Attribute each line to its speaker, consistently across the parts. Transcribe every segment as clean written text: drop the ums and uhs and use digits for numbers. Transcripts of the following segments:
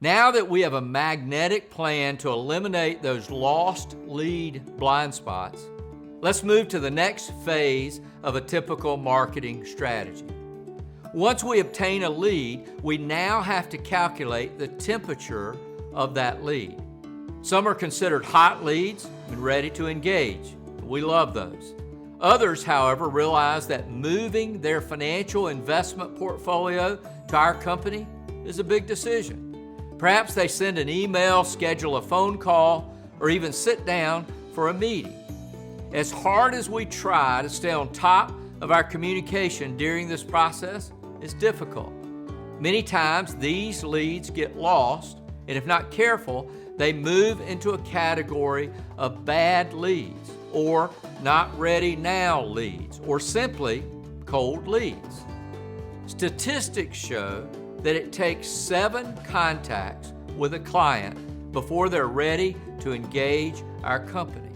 Speaker 1: Now that we have a magnetic plan to eliminate those lost lead blind spots, let's move to the next phase of a typical marketing strategy. Once we obtain a lead, we now have to calculate the temperature of that lead. Some are considered hot leads and ready to engage. We love those. Others, however, realize that moving their financial investment portfolio to our company is a big decision. Perhaps they send an email, schedule a phone call, or even sit down for a meeting. As hard as we try to stay on top of our communication during this process, it's difficult. Many times these leads get lost, and if not careful, they move into a category of bad leads, or not ready now leads, or simply cold leads. Statistics show that it takes 7 contacts with a client before they're ready to engage our company.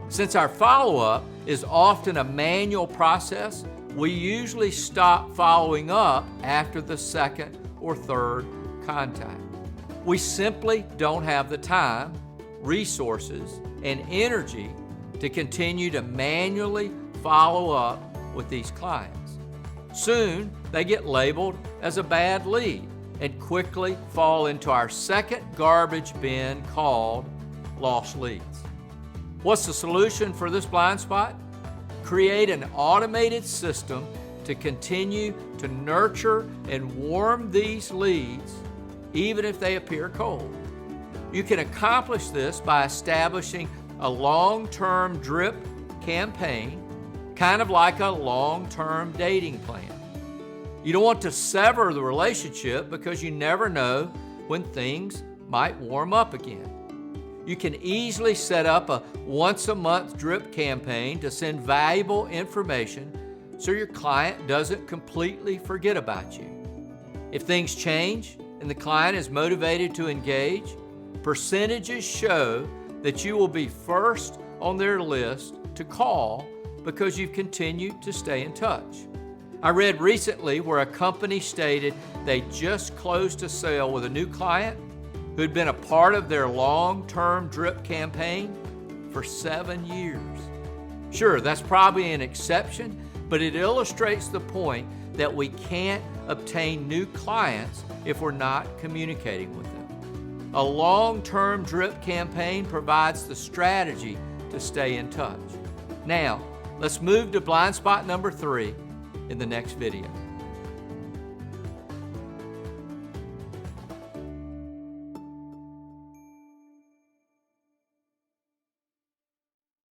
Speaker 1: Since our follow-up is often a manual process, we usually stop following up after the second or third contact. We simply don't have the time, resources, and energy to continue to manually follow up with these clients. Soon, they get labeled as a bad lead and quickly fall into our second garbage bin called lost leads. What's the solution for this blind spot? Create an automated system to continue to nurture and warm these leads even if they appear cold. You can accomplish this by establishing a long-term drip campaign, kind of like a long-term dating plan. You don't want to sever the relationship because you never know when things might warm up again. You can easily set up a once-a-month drip campaign to send valuable information so your client doesn't completely forget about you. If things change and the client is motivated to engage, percentages show that you will be first on their list to call because you've continued to stay in touch. I read recently where a company stated they just closed a sale with a new client who'd been a part of their long-term drip campaign for 7 years. Sure, that's probably an exception, but it illustrates the point that we can't obtain new clients if we're not communicating with them. A long-term drip campaign provides the strategy to stay in touch. Now, let's move to blind spot number 3 in the next video.